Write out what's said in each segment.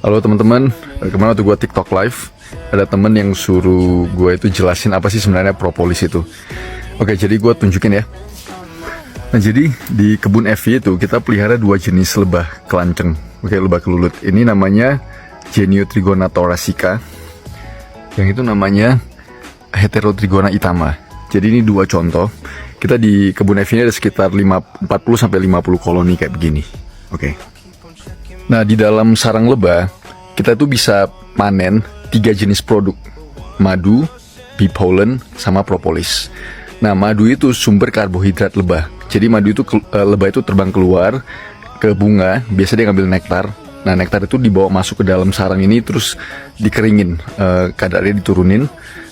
Halo teman-teman, kemarin waktu gue TikTok live, ada temen yang suruh gue itu jelasin apa sih sebenarnya propolis itu. Oke, jadi gue tunjukin ya. Nah, jadi di kebun Evi itu kita pelihara dua jenis lebah kelanceng. Oke, lebah kelulut. Ini namanya Geniotrigona thoracica. Yang itu namanya Heterotrigona itama. Jadi ini dua contoh. Kita di kebun Evi ini ada sekitar 40 sampai 50 koloni kayak begini. Oke. Nah, di dalam sarang lebah, kita tuh bisa panen 3 jenis produk. Madu, bee pollen, sama propolis. Nah, madu itu sumber karbohidrat lebah. Jadi madu itu, lebah itu terbang keluar ke bunga, biasa dia ngambil nektar. Nah, nektar itu dibawa masuk ke dalam sarang ini, terus dikeringin, kadarnya diturunin.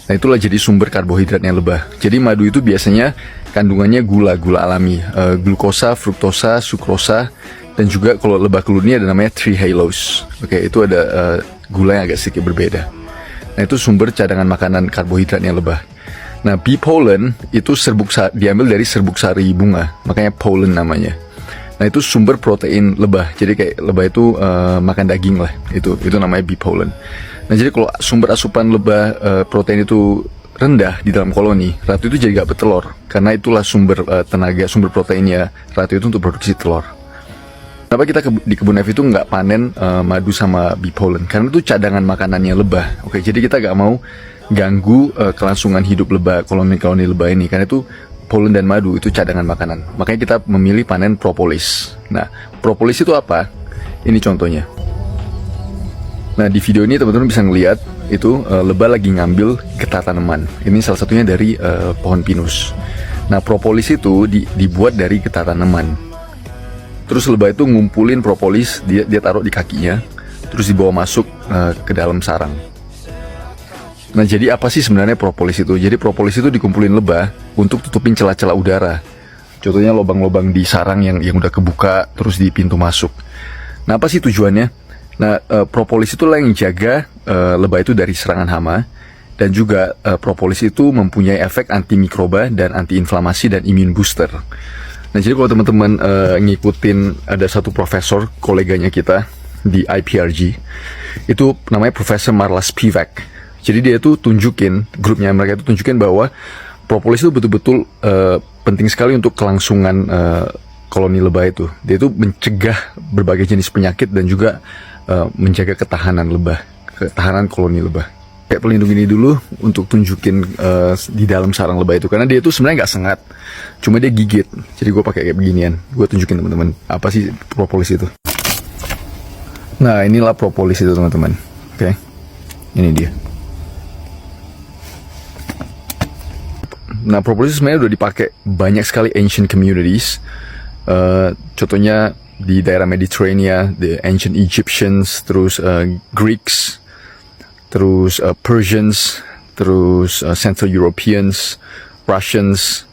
Nah, itulah jadi sumber karbohidratnya lebah. Jadi madu itu biasanya kandungannya gula alami, glukosa, fruktosa, sukrosa, dan juga kalau lebah kelulut ini ada namanya trehalose. Oke, itu ada gula yang agak sedikit berbeda. Nah, itu sumber cadangan makanan karbohidratnya lebah. Nah, bee pollen itu diambil dari serbuk sari bunga, makanya pollen namanya. Nah, itu sumber protein lebah. Jadi kayak lebah itu makan daging lah. Itu namanya bee pollen. Nah, jadi kalau sumber asupan lebah protein itu rendah di dalam koloni, ratu itu jadi gak bertelur. Karena itulah sumber tenaga, sumber proteinnya ratu itu untuk produksi telur. Kenapa kita di kebun Evi itu nggak panen madu sama bee pollen? Karena itu cadangan makanannya lebah. Oke, jadi kita nggak mau ganggu kelangsungan hidup lebah, koloni-koloni lebah ini. Karena itu pollen dan madu itu cadangan makanan. Makanya kita memilih panen propolis. Nah, propolis itu apa? Ini contohnya. Nah, di video ini teman-teman bisa ngelihat itu lebah lagi ngambil getah tanaman. Ini salah satunya dari pohon pinus. Nah, propolis itu dibuat dari getah tanaman. Terus lebah itu ngumpulin propolis, dia taruh di kakinya, terus dibawa masuk ke dalam sarang. Nah, jadi apa sih sebenarnya propolis itu? Jadi propolis itu dikumpulin lebah untuk tutupin celah-celah udara. Contohnya lubang-lubang di sarang yang udah kebuka, terus di pintu masuk. Nah, apa sih tujuannya? Nah, propolis itulah yang jaga lebah itu dari serangan hama. Dan juga propolis itu mempunyai efek antimikroba dan antiinflamasi dan immune booster. Nah, jadi kalau teman-teman ngikutin, ada satu profesor koleganya kita di IPRG, itu namanya Profesor Marla Spivak. Jadi dia itu tunjukin, grupnya mereka itu tunjukin bahwa propolis itu betul-betul penting sekali untuk kelangsungan koloni lebah itu. Dia itu mencegah berbagai jenis penyakit dan juga menjaga ketahanan lebah, ketahanan koloni lebah. Kayak pelindung ini dulu untuk tunjukin di dalam sarang lebah itu, karena dia itu sebenarnya nggak sengat, cuma dia gigit. Jadi gue pakai kayak beginian, gue tunjukin teman-teman apa sih propolis itu. Nah, inilah propolis itu teman-teman. Oke, ini dia. Nah, propolis sebenarnya udah dipakai banyak sekali ancient communities. Contohnya di daerah Mediterranean, the ancient Egyptians, terus Greeks, terus Persians, terus Central Europeans, Russians,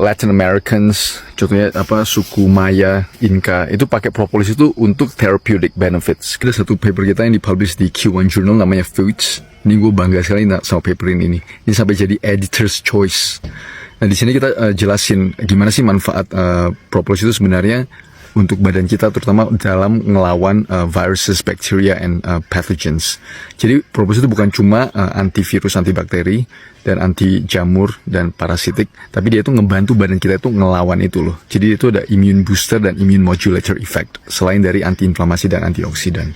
Latin Americans, contohnya apa, suku Maya, Inca, itu pakai propolis itu untuk therapeutic benefits. Kita satu paper kita yang dipublish di Q1 Journal namanya Foods. Ini gue bangga sekali sama paper ini. Ini sampai jadi editor's choice. Nah, di sini kita jelasin gimana sih manfaat propolis itu sebenarnya untuk badan kita, terutama dalam ngelawan viruses, bacteria, and pathogens. Jadi propolis itu bukan cuma antivirus, antibakteri, dan anti jamur dan parasitik, tapi dia itu ngebantu badan kita itu ngelawan itu loh. Jadi itu ada immune booster dan immune modulator effect, selain dari antiinflamasi dan antioksidan.